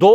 2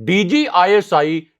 DG ISI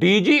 DG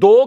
2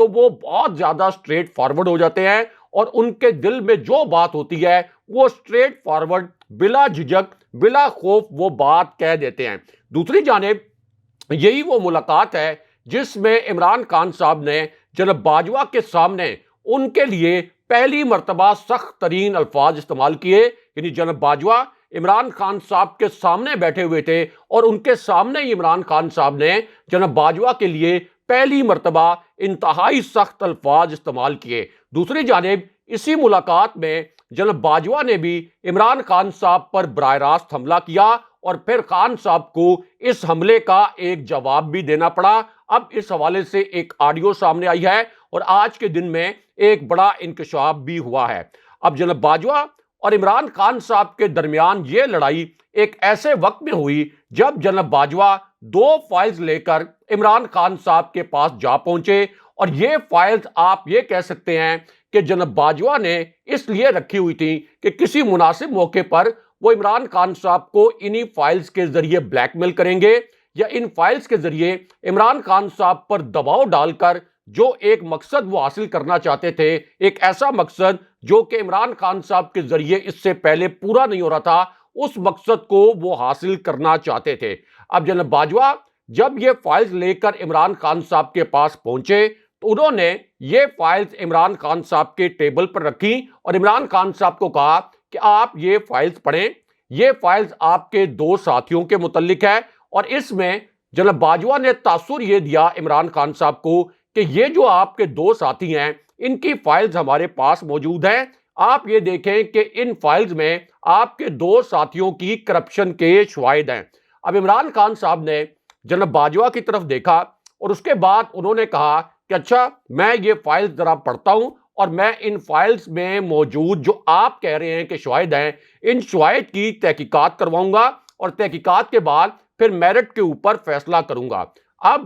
تو وہ بہت زیادہ اسٹریٹ فارورڈ ہو جاتے ہیں اور ان کے دل میں جو بات ہوتی ہے وہ اسٹریٹ فارورڈ بلا جھجک بلا خوف وہ بات کہہ دیتے ہیں۔ دوسری جانب یہی وہ ملاقات ہے جس میں عمران خان صاحب نے جناب باجوہ کے سامنے ان کے لیے پہلی مرتبہ سخت ترین الفاظ استعمال کیے، یعنی جناب باجوہ عمران خان صاحب کے سامنے بیٹھے ہوئے تھے اور ان کے سامنے ہی عمران خان صاحب نے جناب باجوہ کے لیے پہلی مرتبہ انتہائی سخت الفاظ استعمال کیے۔ دوسری جانب اسی ملاقات میں جناب باجوہ نے بھی عمران خان صاحب پر براہ راست حملہ کیا اور پھر خان صاحب کو اس حملے کا ایک جواب بھی دینا پڑا۔ اب اس حوالے سے ایک آڈیو سامنے آئی ہے اور آج کے دن میں ایک بڑا انکشاف بھی ہوا ہے۔ اب جناب باجوہ اور عمران خان صاحب کے درمیان یہ لڑائی ایک ایسے وقت میں ہوئی جب جناب باجوہ 2 فائلز لے کر عمران خان صاحب کے پاس جا پہنچے، اور یہ فائلز آپ یہ کہہ سکتے ہیں کہ جناب باجوہ نے اس لیے رکھی ہوئی تھی کہ کسی مناسب موقع پر وہ عمران خان صاحب کو انہی فائلز کے ذریعے بلیک میل کریں گے یا ان فائلز کے ذریعے عمران خان صاحب پر دباؤ ڈال کر جو ایک مقصد وہ حاصل کرنا چاہتے تھے، ایک ایسا مقصد جو کہ عمران خان صاحب کے ذریعے اس سے پہلے پورا نہیں ہو رہا تھا، اس مقصد کو وہ حاصل کرنا چاہتے تھے۔ اب جناب باجوہ جب یہ فائلز لے کر عمران خان صاحب کے پاس پہنچے تو انہوں نے یہ فائلز عمران خان صاحب کے ٹیبل پر رکھی اور عمران خان صاحب کو کہا کہ آپ یہ فائلز پڑھیں، یہ فائلز آپ کے 2 ساتھیوں کے متعلق ہے، اور اس میں جناب باجوہ نے تاثر یہ دیا عمران خان صاحب کو کہ یہ جو آپ کے 2 ساتھی ہیں ان کی فائلز ہمارے پاس موجود ہیں، آپ یہ دیکھیں کہ ان فائلز میں آپ کے 2 ساتھیوں کی کرپشن کے شواہد ہیں۔ اب عمران خان صاحب نے جناب باجوہ کی طرف دیکھا اور اس کے بعد انہوں نے کہا کہ اچھا میں یہ فائلز ذرا پڑھتا ہوں اور میں ان فائلز میں موجود جو آپ کہہ رہے ہیں کہ شواہد ہیں، ان شواہد کی تحقیقات کرواؤں گا اور تحقیقات کے بعد پھر میرٹ کے اوپر فیصلہ کروں گا۔ اب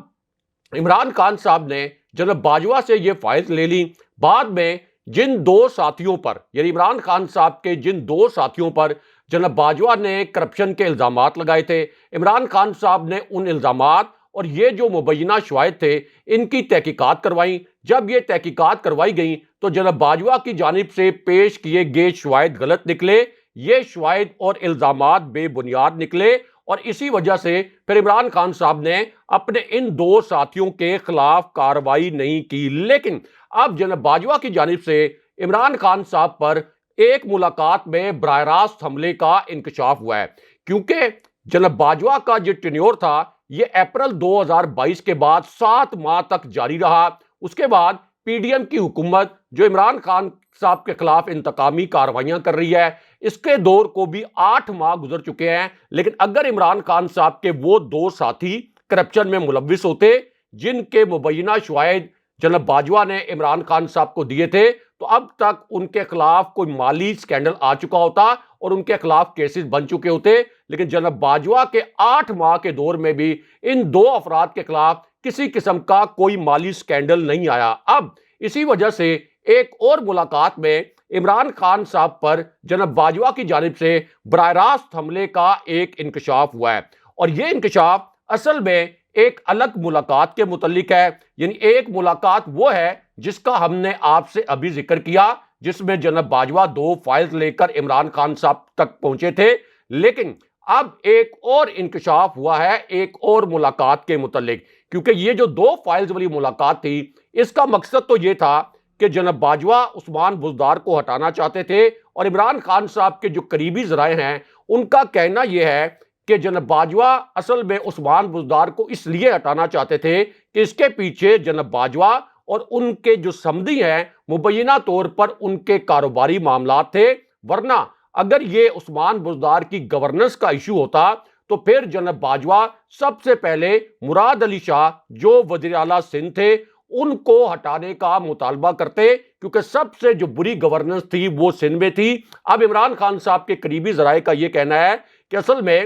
عمران خان صاحب نے جناب باجوہ سے یہ فائلز لے لی۔ بعد میں جن 2 ساتھیوں پر، یعنی عمران خان صاحب کے جن 2 ساتھیوں پر جناب باجوہ نے کرپشن کے الزامات لگائے تھے، عمران خان صاحب نے ان الزامات اور یہ جو مبینہ شواہد تھے ان کی تحقیقات کروائیں۔ جب یہ تحقیقات کروائی گئیں تو جناب باجوہ کی جانب سے پیش کیے گئے شواہد غلط نکلے، یہ شواہد اور الزامات بے بنیاد نکلے، اور اسی وجہ سے پھر عمران خان صاحب نے اپنے ان 2 ساتھیوں کے خلاف کارروائی نہیں کی۔ لیکن اب جناب باجوہ کی جانب سے عمران خان صاحب پر ایک ملاقات میں براہ راست حملے کا انکشاف ہوا ہے، کیونکہ جناب باجوہ کا جو ٹینیور تھا یہ اپریل 2022 کے بعد 7 ماہ تک جاری رہا۔ اس کے بعد پی ڈی ایم کی حکومت جو عمران خان صاحب کے خلاف انتقامی کارروائیاں کر رہی ہے، اس کے دور کو بھی 8 ماہ گزر چکے ہیں، لیکن اگر عمران خان صاحب کے وہ 2 ساتھی کرپشن میں ملوث ہوتے جن کے مبینہ شواہد جناب باجوہ نے عمران خان صاحب کو دیے تھے، تو اب تک ان کے خلاف کوئی مالی سکینڈل آ چکا ہوتا اور ان کے خلاف کیسز بن چکے ہوتے۔ لیکن جناب باجوہ کے 8 ماہ کے دور میں بھی ان 2 افراد کے خلاف کسی قسم کا کوئی مالی سکینڈل نہیں آیا۔ اب اسی وجہ سے ایک اور ملاقات میں عمران خان صاحب پر جناب باجوہ کی جانب سے براہ راست حملے کا ایک انکشاف ہوا ہے، اور یہ انکشاف اصل میں ایک الگ ملاقات کے متعلق ہے۔ یعنی ایک ملاقات وہ ہے جس کا ہم نے آپ سے ابھی ذکر کیا، جس میں جناب باجوہ 2 فائلز لے کر عمران خان صاحب تک پہنچے تھے، لیکن اب ایک اور انکشاف ہوا ہے ایک اور ملاقات کے متعلق، کیونکہ یہ جو 2 فائلز والی ملاقات تھی اس کا مقصد تو یہ تھا کہ جناب باجوہ عثمان بزدار کو ہٹانا چاہتے تھے، اور عمران خان صاحب کے جو قریبی ذرائع ہیں ان کا کہنا یہ ہے کہ جناب باجوہ اصل میں عثمان بزدار کو اس لیے ہٹانا چاہتے تھے کہ اس کے پیچھے جناب باجوہ اور ان کے جو سمدھی ہیں مبینہ طور پر ان کے کاروباری معاملات تھے، ورنہ اگر یہ عثمان بزدار کی گورننس کا ایشو ہوتا تو پھر جناب باجوہ سب سے پہلے مراد علی شاہ جو وزیر اعلیٰ سندھ تھے ان کو ہٹانے کا مطالبہ کرتے، کیونکہ سب سے جو بری گورننس تھی وہ سندھ میں تھی۔ اب عمران خان صاحب کے قریبی ذرائع کا یہ کہنا ہے کہ اصل میں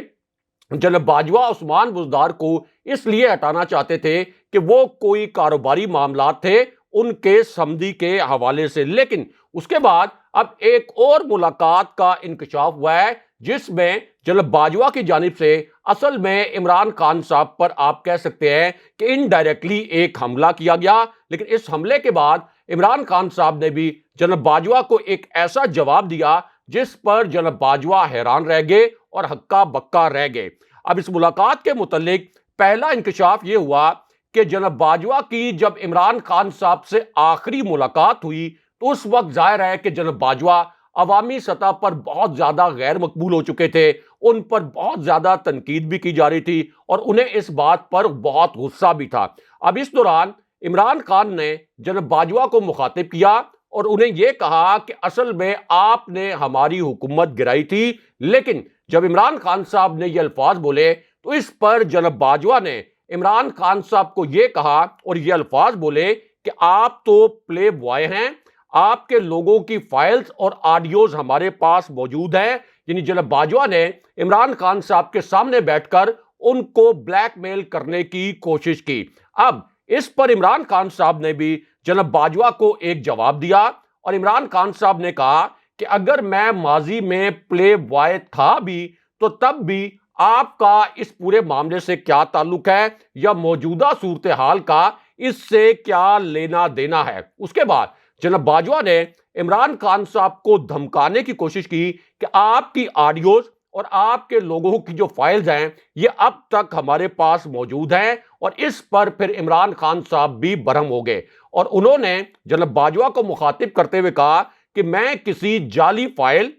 جناب باجوہ عثمان بزدار کو اس لیے ہٹانا چاہتے تھے کہ وہ کوئی کاروباری معاملات تھے ان کے سمدھی کے حوالے سے۔ لیکن اس کے بعد اب ایک اور ملاقات کا انکشاف ہوا ہے جس میں جناب باجوہ کی جانب سے اصل میں عمران خان صاحب پر آپ کہہ سکتے ہیں کہ انڈائریکٹلی ایک حملہ کیا گیا، لیکن اس حملے کے بعد عمران خان صاحب نے بھی جناب باجوہ کو ایک ایسا جواب دیا جس پر جناب باجوہ حیران رہ گئے اور ہکا بکا رہ گئے۔ اب اس ملاقات کے متعلق پہلا انکشاف یہ ہوا کہ جناب باجوہ کی جب عمران خان صاحب سے آخری ملاقات ہوئی تو اس وقت ظاہر ہے کہ جناب باجوہ عوامی سطح پر بہت زیادہ غیر مقبول ہو چکے تھے، ان پر بہت زیادہ تنقید بھی کی جا رہی تھی اور انہیں اس بات پر بہت غصہ بھی تھا۔ اب اس دوران عمران خان نے جناب باجوہ کو مخاطب کیا اور انہیں یہ کہا کہ اصل میں آپ نے ہماری حکومت گرائی تھی، لیکن جب عمران خان صاحب نے یہ الفاظ بولے تو اس پر جناب باجوہ نے عمران خان صاحب کو یہ کہا اور یہ الفاظ بولے کہ آپ تو پلے بوائے ہیں، آپ کے لوگوں کی فائلز اور آڈیوز ہمارے پاس موجود ہیں۔ یعنی جناب باجوہ نے عمران خان صاحب کے سامنے بیٹھ کر ان کو بلیک میل کرنے کی کوشش کی۔ اب اس پر عمران خان صاحب نے بھی جناب باجوہ کو ایک جواب دیا اور عمران خان صاحب نے کہا کہ اگر میں ماضی میں پلے بوائے تھا بھی تو تب بھی آپ کا اس پورے معاملے سے کیا تعلق ہے یا موجودہ صورتحال کا اس سے کیا لینا دینا ہے۔ اس کے بعد جناب باجوہ نے عمران خان صاحب کو دھمکانے کی کوشش کی کہ آپ کی آڈیوز اور آپ کے لوگوں کی جو فائلز ہیں یہ اب تک ہمارے پاس موجود ہیں، اور اس پر پھر عمران خان صاحب بھی برہم ہو گئے اور انہوں نے جناب باجوہ کو مخاطب کرتے ہوئے کہا کہ میں کسی جعلی فائل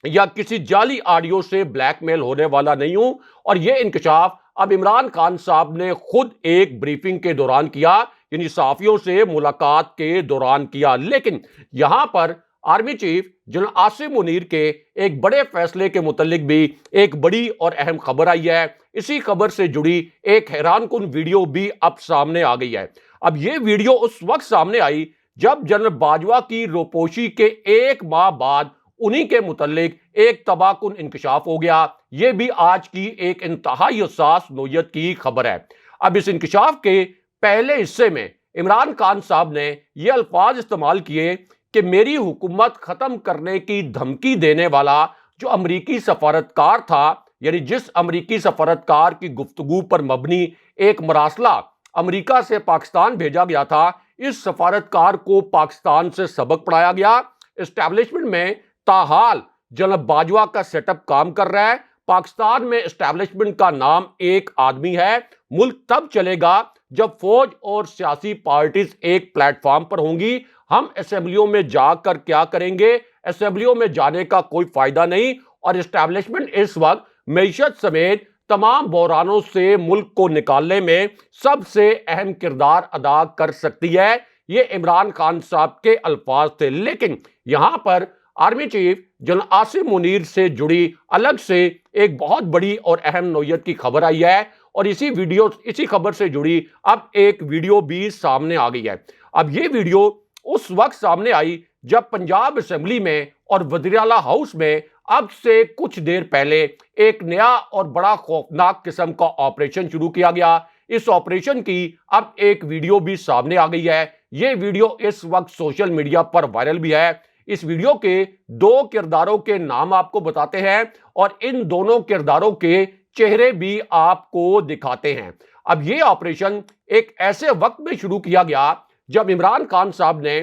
یا کسی جعلی آڈیو سے بلیک میل ہونے والا نہیں ہوں۔ اور یہ انکشاف اب عمران خان صاحب نے خود ایک بریفنگ کے دوران کیا، یعنی صحافیوں سے ملاقات کے دوران کیا۔ لیکن یہاں پر army chief general Asim Munir کے ایک بڑے فیصلے کے متعلق بھی ایک بڑی اور اہم خبر آئی ہے۔ اسی خبر سے جڑی ایک حیران کن ویڈیو بھی اب سامنے آ گئی ہے۔ اب یہ ویڈیو اس وقت سامنے آئی جب جنرل باجوہ کی روپوشی کے ایک ماہ بعد انہی کے متعلق ایک تباہ کن انکشاف ہو گیا۔ یہ بھی آج کی ایک انتہائی حساس نوعیت کی خبر ہے۔ اب اس انکشاف کے پہلے حصے میں عمران خان صاحب نے یہ الفاظ استعمال کیے کہ میری حکومت ختم کرنے کی دھمکی دینے والا جو امریکی سفارتکار تھا، یعنی جس امریکی سفارتکار کی گفتگو پر مبنی ایک مراسلہ امریکہ سے پاکستان بھیجا گیا تھا، اس سفارتکار کو پاکستان سے سبق پڑھایا گیا۔ اسٹیبلشمنٹ میں تاحال جناب باجوہ کا سیٹ اپ کام کر رہا ہے۔ پاکستان میں اسٹیبلشمنٹ کا نام ایک آدمی ہے۔ ملک تب چلے گا جب فوج اور سیاسی پارٹیز ایک پلیٹ فارم پر ہوں گی۔ ہم اسمبلیوں میں جا کر کیا کریں گے؟ اسمبلیوں میں جانے کا کوئی فائدہ نہیں، اور اسٹیبلشمنٹ اس وقت معیشت سمیت تمام بحرانوں سے ملک کو نکالنے میں سب سے اہم کردار ادا کر سکتی ہے۔ یہ عمران خان صاحب کے الفاظ تھے۔ لیکن یہاں پر army chief general Asim Munir سے جڑی الگ سے ایک بہت بڑی اور اہم نوعیت کی خبر آئی ہے، اور اسی خبر سے جڑی اب ایک ویڈیو بھی سامنے آ گئی ہے۔ اب یہ ویڈیو اس وقت سامنے آئی جب پنجاب اسمبلی میں اور وزیراعلیٰ ہاؤس میں اب سے کچھ دیر پہلے ایک نیا اور بڑا خوفناک قسم کا آپریشن شروع کیا گیا۔ اس آپریشن کی اب ایک ویڈیو بھی سامنے آ گئی ہے۔ یہ ویڈیو اس وقت سوشل میڈیا پر وائرل بھی ہے۔ اس ویڈیو کے دو کرداروں کے نام آپ کو بتاتے ہیں اور ان دونوں کرداروں کے چہرے بھی آپ کو دکھاتے ہیں۔ اب یہ آپریشن ایک ایسے وقت میں شروع کیا گیا جب عمران خان صاحب نے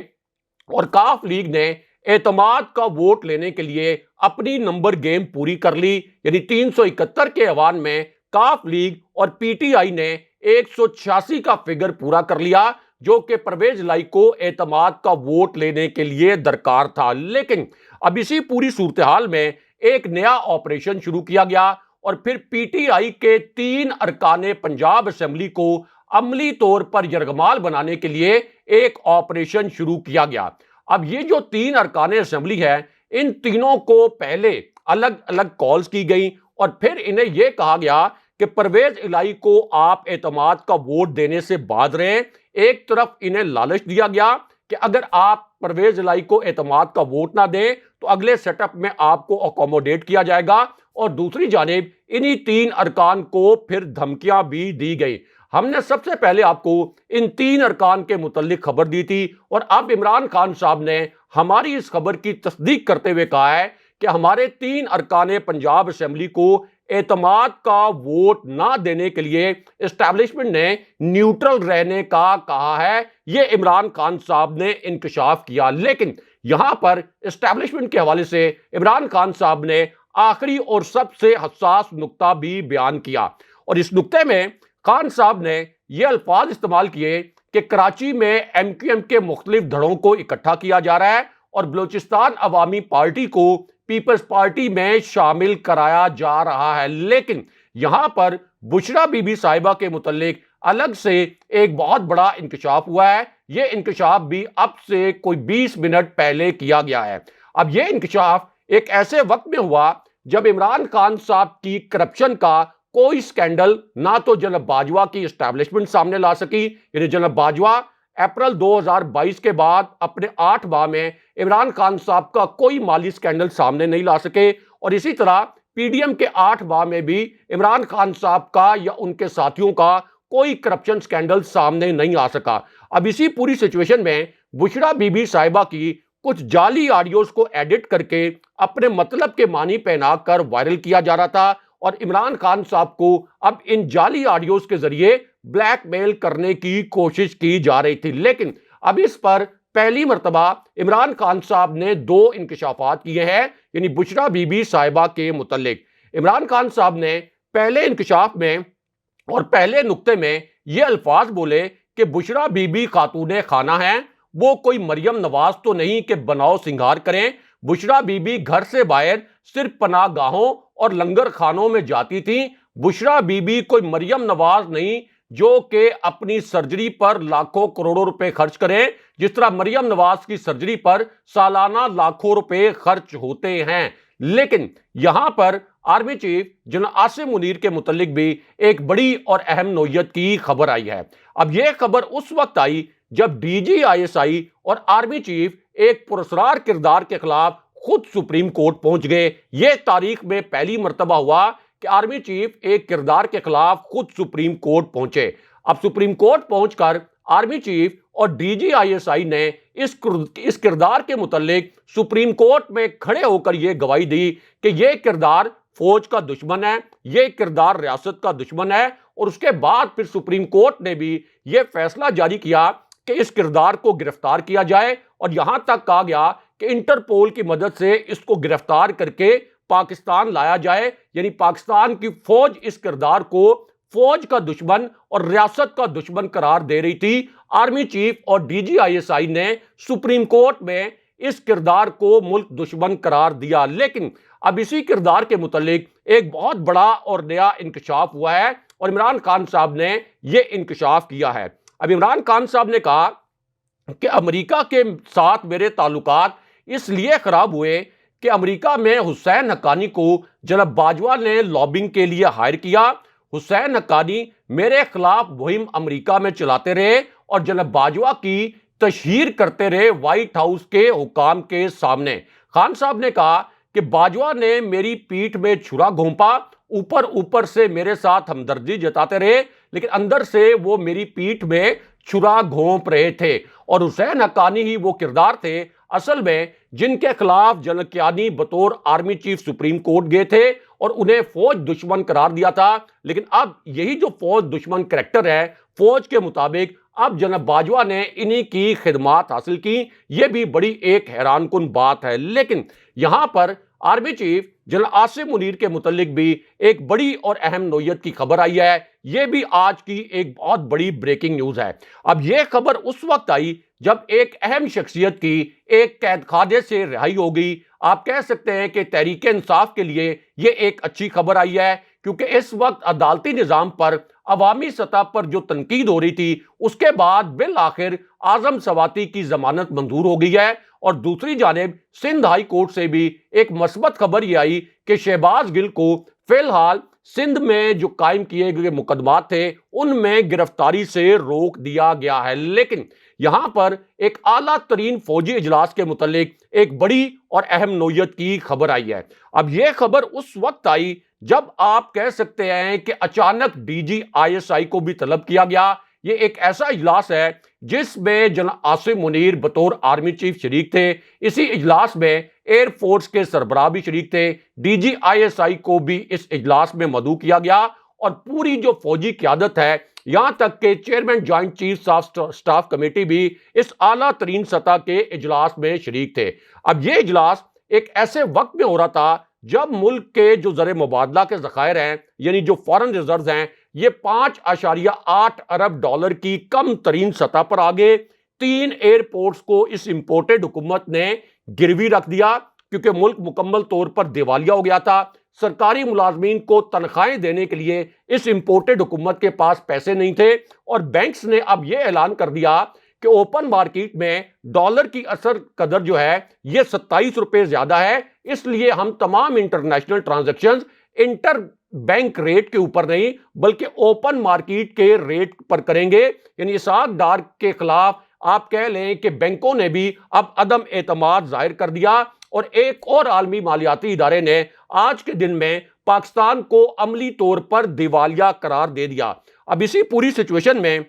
اور کاف لیگ نے اعتماد کا ووٹ لینے کے لیے اپنی نمبر گیم پوری کر لی، یعنی 371 کے ایوان میں کاف لیگ اور پی ٹی آئی نے 186 کا فگر پورا کر لیا، جو کہ پرویز الہی کو اعتماد کا ووٹ لینے کے لیے درکار تھا۔ لیکن اب اسی پوری صورتحال میں ایک نیا آپریشن شروع کیا گیا اور پھر پی ٹی آئی کے 3 ارکان پنجاب اسمبلی کو عملی طور پر یرغمال بنانے کے لیے ایک آپریشن شروع کیا گیا۔ اب یہ جو 3 ارکان اسمبلی ہے، ان تینوں کو پہلے الگ الگ کالز کی گئیں اور پھر انہیں یہ کہا گیا کہ پرویز الہی کو آپ اعتماد کا ووٹ دینے سے باز رہیں۔ ایک طرف انہیں لالچ دیا گیا کہ اگر آپ پرویز الہی کو اعتماد کا ووٹ نہ دیں تو اگلے سیٹ اپ میں آپ کو اکوموڈیٹ کیا جائے گا، اور دوسری جانب انہی 3 ارکان کو پھر دھمکیاں بھی دی گئی۔ ہم نے سب سے پہلے آپ کو ان 3 ارکان کے متعلق خبر دی تھی، اور اب عمران خان صاحب نے ہماری اس خبر کی تصدیق کرتے ہوئے کہا ہے کہ ہمارے 3 ارکان پنجاب اسمبلی کو اعتماد کا ووٹ نہ دینے کے لیے اسٹیبلشمنٹ نے نیوٹرل رہنے کا کہا ہے. یہ عمران خان صاحب نے انکشاف کیا. لیکن یہاں پر اسٹیبلشمنٹ کے حوالے سے عمران خان صاحب نے آخری اور سب سے حساس نقطہ بھی بیان کیا, اور اس نقطے میں خان صاحب نے یہ الفاظ استعمال کیے کہ کراچی میں ایم کیو ایم کے مختلف دھڑوں کو اکٹھا کیا جا رہا ہے اور بلوچستان عوامی پارٹی کو پیپلز پارٹی میں شامل کرایا جا رہا ہے. لیکن یہاں پر بشرا بی بی صاحبہ کے متعلق الگ سے ایک بہت بڑا انکشاف ہوا ہے. یہ انکشاف بھی اب سے کوئی 20 منٹ پہلے کیا گیا ہے. اب یہ انکشاف ایک ایسے وقت میں ہوا جب عمران خان صاحب کی کرپشن کا کوئی سکینڈل نہ تو جناب باجوہ کی اسٹیبلشمنٹ سامنے لا سکی, یعنی جناب باجوہ اپریل 2022 کے بعد اپنے 8 ماہ میں عمران خان صاحب کا کوئی مالی سکینڈل سامنے نہیں لا سکے, اور اسی طرح پی ڈی ایم کے 8 ماہ میں بھی عمران خان صاحب کا یا ان کے ساتھیوں کا کوئی کرپشن سکینڈل سامنے نہیں آ سکا. اب اسی پوری سچویشن میں بشرا بی بی صاحبہ کی کچھ جعلی آڈیوز کو ایڈٹ کر کے اپنے مطلب کے معنی پہنا کر وائرل کیا جا رہا تھا, اور عمران خان صاحب کو اب ان جعلی آڈیوز کے ذریعے بلیک میل کرنے کی کوشش کی جا رہی تھی. لیکن اب اس پر پہلی مرتبہ عمران خان صاحب نے 2 انکشافات کیے ہیں, یعنی بشرا بی بی صاحبہ کے متعلق. عمران خان صاحب نے پہلے انکشاف میں اور پہلے نقطے میں یہ الفاظ بولے کہ بشرا بی بی خاتون خانہ ہیں, وہ کوئی مریم نواز تو نہیں کہ بناؤ سنگار کریں. بشرا بی بی گھر سے باہر صرف پناہ گاہوں اور لنگر خانوں میں جاتی تھیں. بشرا بی بی کوئی مریم نواز نہیں جو کہ اپنی سرجری پر لاکھوں کروڑوں روپے خرچ کریں, جس طرح مریم نواز کی سرجری پر سالانہ لاکھوں روپے خرچ ہوتے ہیں. لیکن یہاں پر army chief general Asim Munir کے متعلق بھی ایک بڑی اور اہم نوعیت کی خبر آئی ہے. اب یہ خبر اس وقت آئی جب ڈی جی آئی ایس آئی اور آرمی چیف ایک پراسرار کردار کے خلاف خود سپریم کورٹ پہنچ گئے. یہ تاریخ میں پہلی مرتبہ ہوا کہ آرمی چیف ایک کردار کے خلاف خود سپریم کورٹ پہنچے. اب سپریم کورٹ پہنچ کر آرمی چیف اور D G I S I نے اس کردار کے متعلق سپریم کورٹ میں کھڑے ہو کر یہ گواہی دی کہ یہ کردار فوج کا دشمن ہے, یہ کردار ریاست کا دشمن ہے. اور اس کے بعد پھر سپریم کورٹ نے بھی یہ فیصلہ جاری کیا کہ اس کردار کو گرفتار کیا جائے, اور یہاں تک کہا گیا کہ انٹرپول کی مدد سے اس کو گرفتار کر کے پاکستان لایا جائے. یعنی پاکستان کی فوج اس کردار کو فوج کا دشمن اور ریاست کا دشمن قرار دے رہی تھی. آرمی چیف اور D G I S I نے سپریم کورٹ میں اس کردار کو ملک دشمن قرار دیا. لیکن اب اسی کردار کے متعلق ایک بہت بڑا اور نیا انکشاف ہوا ہے, اور عمران خان صاحب نے یہ انکشاف کیا ہے. اب عمران خان صاحب نے کہا کہ امریکہ کے ساتھ میرے تعلقات اس لیے خراب ہوئے کہ امریکہ میں حسین حقانی کو جناب باجوہ نے لابنگ کے لیے ہائر کیا. حسین حقانی میرے خلاف مہم امریکہ میں چلاتے رہے اور جناب باجوہ کی تشہیر کرتے رہے وائٹ ہاؤس کے حکام کے سامنے. خان صاحب نے کہا کہ باجوہ نے میری پیٹھ میں چھرا گھونپا, اوپر سے میرے ساتھ ہمدردی جتاتے رہے, لیکن اندر سے وہ میری پیٹھ میں چھرا گھونپ رہے تھے. اور حسین حقانی ہی وہ کردار تھے اصل میں جن کے خلاف جنرل کیانی بطور آرمی چیف سپریم کورٹ گئے تھے اور انہیں فوج دشمن قرار دیا تھا. لیکن اب یہی جو فوج دشمن کریکٹر ہے, فوج کے مطابق اب جناب باجوہ نے انہی کی خدمات حاصل کی. یہ بھی بڑی ایک حیران کن بات ہے. لیکن یہاں پر army chief general Asim Munir کے متعلق بھی ایک بڑی اور اہم نوعیت کی خبر آئی ہے. یہ بھی آج کی ایک بہت بڑی بریکنگ نیوز ہے. اب یہ خبر اس وقت آئی جب ایک اہم شخصیت کی ایک قید خانے سے رہائی ہو گئی. آپ کہہ سکتے ہیں کہ تحریک انصاف کے لیے یہ ایک اچھی خبر آئی ہے, کیونکہ اس وقت عدالتی نظام پر عوامی سطح پر جو تنقید ہو رہی تھی اس کے بعد بالآخر اعظم سواتی کی ضمانت منظور ہو گئی ہے. اور دوسری جانب سندھ ہائی کورٹ سے بھی ایک مثبت خبر یہ آئی کہ شہباز گل کو فی الحال سندھ میں جو قائم کیے گئے مقدمات تھے ان میں گرفتاری سے روک دیا گیا ہے. لیکن یہاں پر ایک اعلیٰ ترین فوجی اجلاس کے متعلق ایک بڑی اور اہم نوعیت کی خبر آئی ہے. اب یہ خبر اس وقت آئی جب آپ کہہ سکتے ہیں کہ اچانک ڈی جی آئی ایس آئی کو بھی طلب کیا گیا. یہ ایک ایسا اجلاس ہے جس میں جناب عاصم منیر بطور آرمی چیف شریک تھے. اسی اجلاس میں ایئر فورس کے سربراہ بھی شریک تھے. ڈی جی آئی ایس آئی کو بھی اس اجلاس میں مدعو کیا گیا اور پوری جو فوجی قیادت ہے یہاں تک کہ chairman joint chief of staff committee بھی اس اعلیٰ ترین سطح کے اجلاس میں شریک تھے. اب یہ اجلاس ایک ایسے وقت میں ہو رہا تھا جب ملک کے جو زر مبادلہ کے ذخائر ہیں یعنی جو فارن ریزروز ہیں یہ 5.8 ارب ڈالر کی کم ترین سطح پر آگے. 3 ایئرپورٹس کو اس امپورٹڈ حکومت نے گروی رکھ دیا کیونکہ ملک مکمل طور پر دیوالیہ ہو گیا تھا. سرکاری ملازمین کو تنخواہیں دینے کے لیے اس امپورٹڈ حکومت کے پاس پیسے نہیں تھے اور بینکس نے اب یہ اعلان کر دیا کہ اوپن مارکیٹ میں ڈالر کی اثر قدر جو ہے یہ 27 روپے زیادہ ہے, اس لیے ہم تمام international transactions inter bank rate کے اوپر نہیں بلکہ اوپن مارکیٹ کے ریٹ پر کریں گے. یعنی اسحاق ڈار کے خلاف آپ کہہ لیں کہ بینکوں نے بھی اب عدم اعتماد ظاہر کر دیا اور ایک اور عالمی مالیاتی ادارے نے آج کے دن میں پاکستان کو عملی طور پر دیوالیہ قرار دے دیا. اب اسی پوری سچویشن میں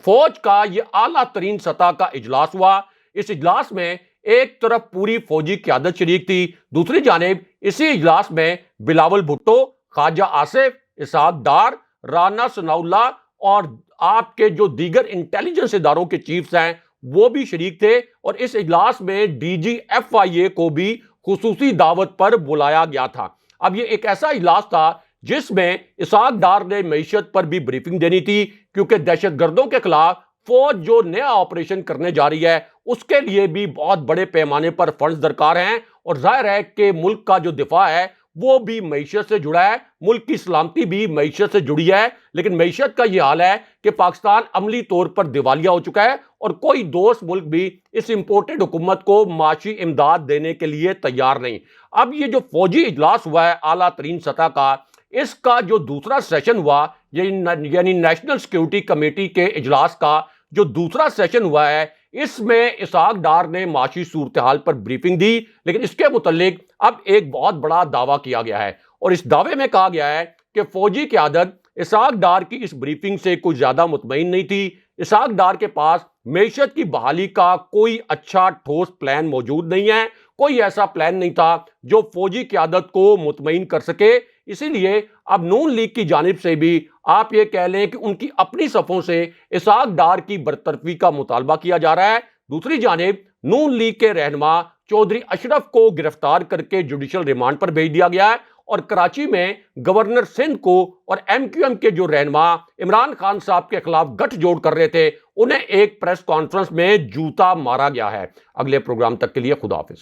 فوج کا یہ اعلیٰ ترین سطح کا اجلاس ہوا. اس اجلاس میں ایک طرف پوری فوجی قیادت شریک تھی, دوسری جانب اسی اجلاس میں بلاول بھٹو, خواجہ آصف, اسحاق ڈار, رانا ثناء اللہ اور آپ کے جو دیگر انٹیلیجنس اداروں کے چیفز ہیں وہ بھی شریک تھے. اور اس اجلاس میں ڈی جی ایف آئی اے کو بھی خصوصی دعوت پر بلایا گیا تھا. اب یہ ایک ایسا اجلاس تھا جس میں اسحاق ڈار نے معیشت پر بھی بریفنگ دینی تھی کیونکہ دہشت گردوں کے خلاف فوج جو نیا آپریشن کرنے جا رہی ہے اس کے لیے بھی بہت بڑے پیمانے پر فنڈز درکار ہیں اور ظاہر ہے کہ ملک کا جو دفاع ہے وہ بھی معیشت سے جڑا ہے, ملک کی سلامتی بھی معیشت سے جڑی ہے. لیکن معیشت کا یہ حال ہے کہ پاکستان عملی طور پر دیوالیہ ہو چکا ہے اور کوئی دوست ملک بھی اس امپورٹڈ حکومت کو معاشی امداد دینے کے لیے تیار نہیں. اب یہ جو فوجی اجلاس ہوا ہے اعلیٰ ترین سطح کا, اس کا جو دوسرا سیشن ہوا یعنی نیشنل سیکیورٹی کمیٹی کے اجلاس کا جو دوسرا سیشن ہوا ہے اس میں اسحاق ڈار نے معاشی صورتحال پر بریفنگ دی. لیکن اس کے متعلق اب ایک بہت بڑا دعویٰ کیا گیا ہے اور اس دعوے میں کہا گیا ہے کہ فوجی قیادت اسحاق ڈار کی اس بریفنگ سے کچھ زیادہ مطمئن نہیں تھی. اسحاق ڈار کے پاس معیشت کی بحالی کا کوئی اچھا ٹھوس پلان موجود نہیں ہے, کوئی ایسا پلان نہیں تھا جو فوجی قیادت کو مطمئن کر سکے. اسی لیے اب نون لیگ کی جانب سے بھی آپ یہ کہہ لیں کہ ان کی اپنی صفوں سے اسحاق ڈار کی برطرفی کا مطالبہ کیا جا رہا ہے. دوسری جانب نون لیگ کے رہنما چودھری اشرف کو گرفتار کر کے جوڈیشل ریمانڈ پر بھیج دیا گیا ہے اور کراچی میں گورنر سندھ کو اور ایم کیو ایم کے جو رہنما عمران خان صاحب کے خلاف گٹھ جوڑ کر رہے تھے انہیں ایک پریس کانفرنس میں جوتا مارا گیا ہے. اگلے پروگرام تک کے لیے خدا حافظ.